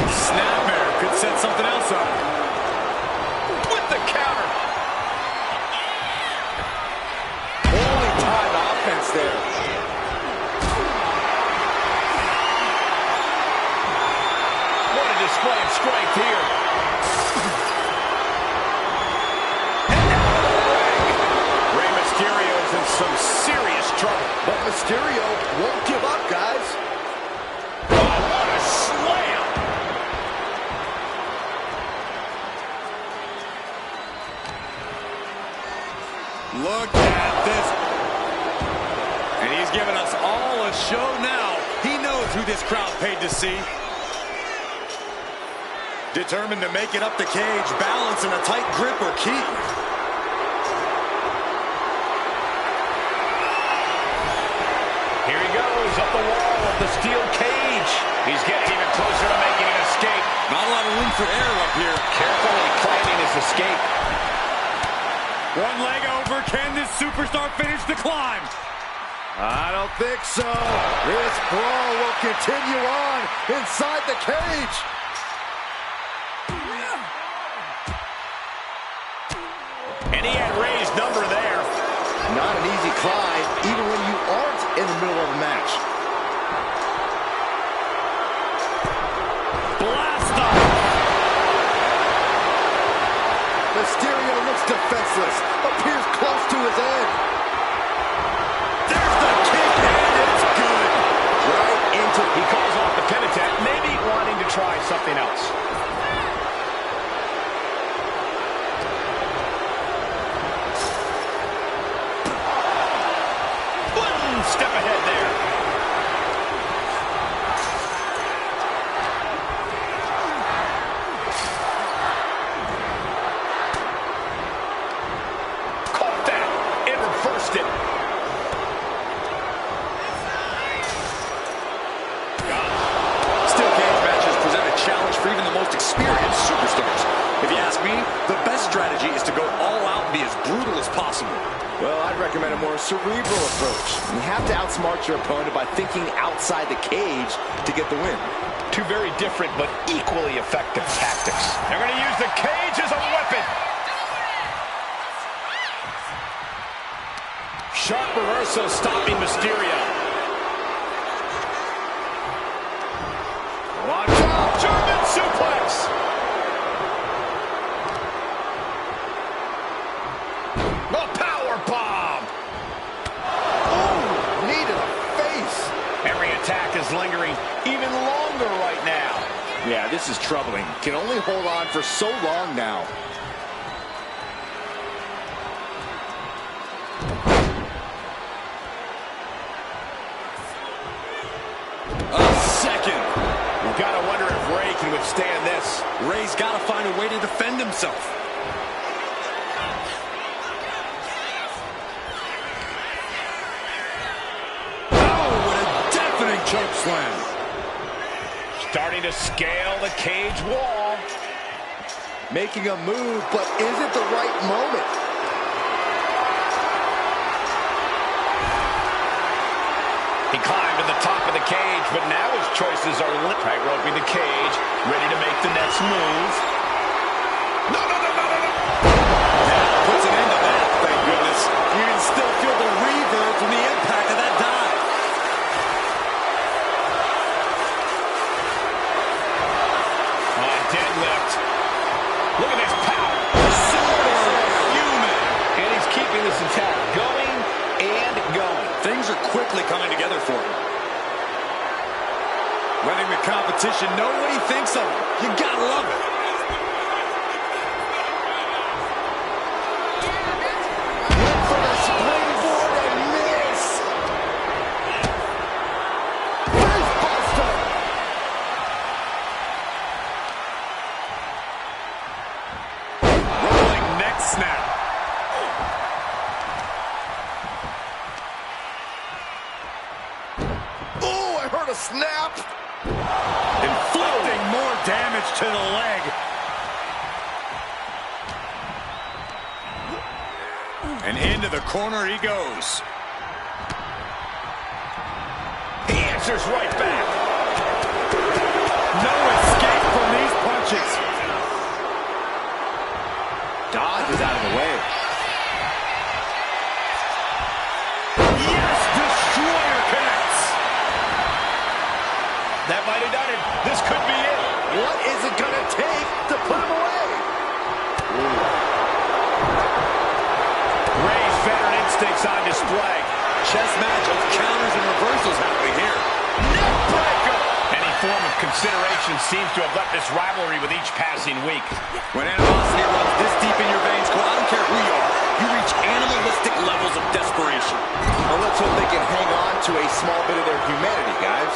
Snapmare could set something else up. With the counter. There. What a display of strength here. And now to the ring. Rey Mysterio's in some serious trouble. But Mysterio won't give up, guys. Oh, what a slam. Look at this. And he's giving us all a show now. He knows who this crowd paid to see. Determined to make it up the cage, balance in a tight grip or keep. Here he goes, up the wall of the steel cage. He's getting even closer to making an escape. Not a lot of room for error up here. Carefully planning his escape. One leg over. Can this superstar finish the climb? I don't think so. This brawl will continue on inside the cage. And he had Rey's number there. Not an easy climb, even when you aren't in the middle of a match. Mysterio looks defenseless. Appears close to his end. There's the kick, and it's good. Right into... He calls off the pin attempt, maybe wanting to try something else. One step ahead there. Caught that and reversed it. Steel cage matches present a challenge for even the most experienced superstars. If you ask me, the best strategy is to go all out and be as brutal as possible. Well, I'd recommend a more cerebral approach. You have to outsmart your opponent by thinking outside the cage to get the win. Two very different but equally effective tactics. They're going to use the cage as a weapon. Sharp reversal stopping Mysterio. Watch out, German suplex. A power bomb. Ooh, knee to the face. Every attack is lingering even longer right now. Yeah, this is troubling. Can only hold on for so long now. A second. You've got to wonder if Ray can withstand this. Ray's got to find a way to defend himself. Choke slam. Starting to scale the cage wall. Making a move, but is it the right moment? He climbed to the top of the cage, but now his choices are tight roping the cage, ready to make the next move. No. That puts an end to that, thank goodness. You can still feel the reverb from the impact of that dive. Deadlift. Look at this power. Superhuman. And he's keeping this attack going and going. Things are quickly coming together for him. Letting the competition know what he thinks of him. You gotta love it. Went for the springboard and miss. Facebuster. Rolling neck snap. Oh, I heard a snap. Inflicting more damage to the leg. And into the corner he goes. He answers right back. No escape from these punches. Dodge is out of the way. Yes, Destroyer connects. That might have done it. This could be it. What is it going to take to put him away? Ray's veteran instincts on display. Chess match of counters and reversals happening here. Neck breaker. Any form of consideration seems to have left this rivalry with each passing week. When animosity runs this deep in your veins, Cole, I don't care who you are, you reach animalistic levels of desperation. Well, let's hope they can hang on to a small bit of their humanity, guys.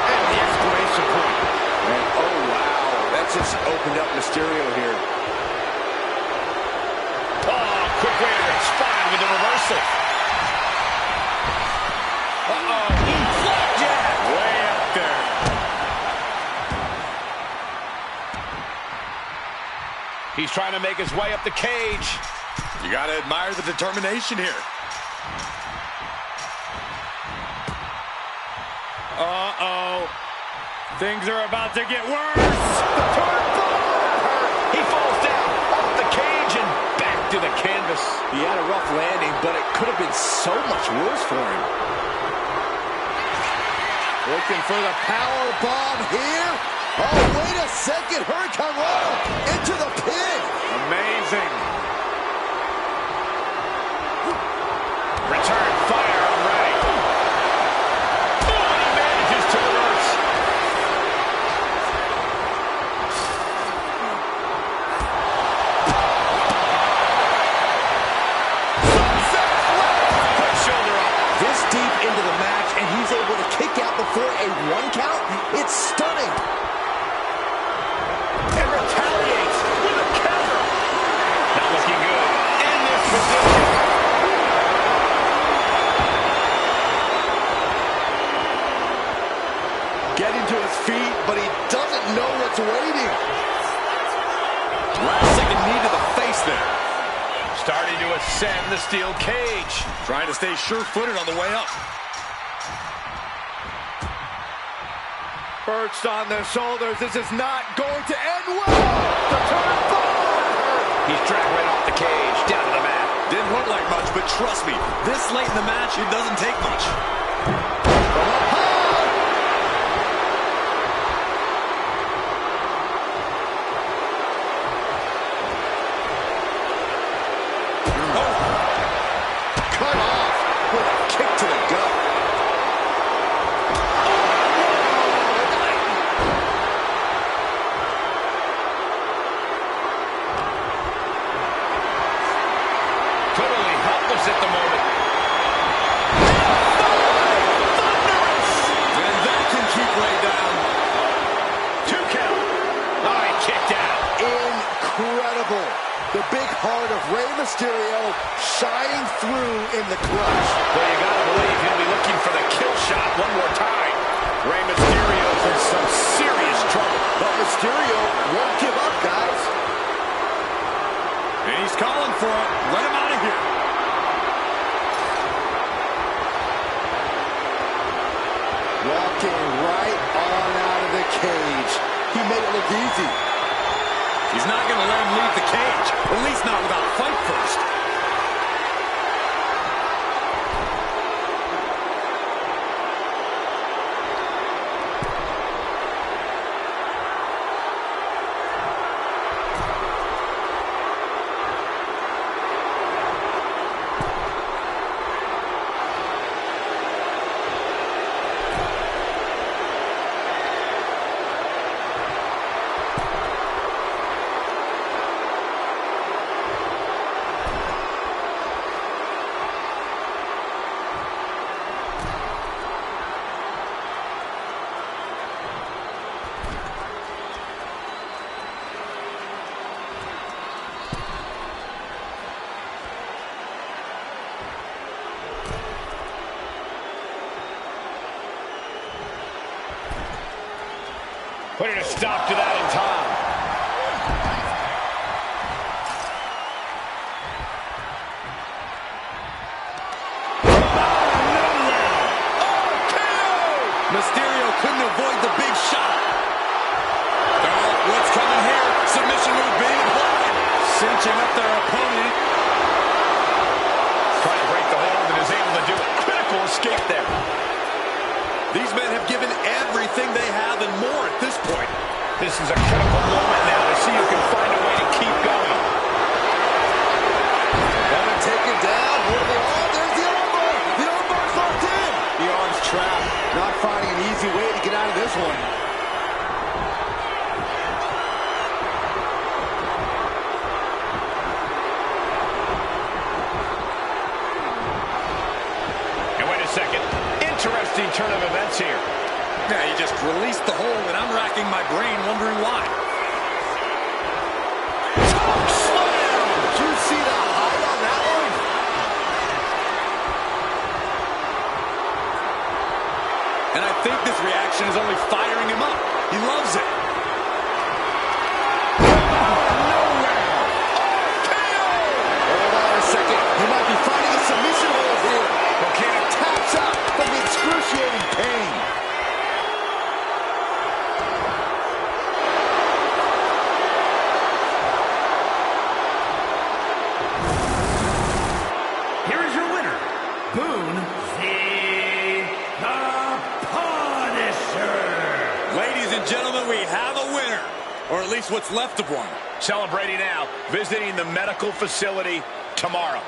And the exclamation point. And, oh, wow. That just opened up Mysterio here. Oh, quick way to respond with the reversal. Uh-oh. Flapjack. Way up there. He's trying to make his way up the cage. You got to admire the determination here. Uh-oh. Things are about to get worse. He falls down off the cage and back to the canvas. He had a rough landing, but it could have been so much worse for him. Looking for the power bomb here. Oh, wait a second. Hurricane Rana into the pin. Amazing. Return fire on Ray. Oh, and he manages to reverse. Quick shoulder up. This deep into the match, and he's able to kick out before a 1 count. It's stunning. And retaliates with a counter. Not looking good in this position. Getting to his feet, but he doesn't know what's waiting. Last second knee to the face there. Starting to ascend the steel cage. Trying to stay sure-footed on the way up. Perched on their shoulders. This is not going to end well. The turn forward. He's dragged right off the cage, down to the mat. Didn't look like much, but trust me, this late in the match, it doesn't take much. Cut off with a kick to the gut. Totally helpless at the moment. And that can keep Ray down. 2 count. Oh, he kicked out. Incredible. The big heart of Rey Mysterio shining through in the clutch. Well, you gotta believe he'll be looking for the kill shot one more time. Rey Mysterio's in some serious trouble. But Mysterio won't give up, guys. And he's calling for it. Let him out of here. Walking right on out of the cage. He made it look easy. He's not going to let him leave the cage. At least not without a fight first. Putting a stop to that in time. Mysterio couldn't avoid the big shot. Oh, what's coming here? Submission move being applied. Cinching up their opponent. Trying to break the hold and is able to do a critical escape there. These men have given everything they have and more at this point. This is a critical moment now to see who can find a way to keep going. Gonna take it down. Hold it on. There's the armbar. The armbar's locked in. The arm's trapped. Not finding an easy way to get out of this one. And wait a second. Interesting turn of events here. Yeah, he just released the hold, and I'm racking my brain wondering why. Choke slam. Did you see the height on that one? And I think this reaction is only firing him up. He loves it. Hold on a second. He might be finding a submission hold here. Okay, taps out from the excruciating pain. Here is your winner, Boone the Punisher. Ladies and gentlemen, we have a winner. Or at least what's left of one. Celebrating now, visiting the medical facility tomorrow.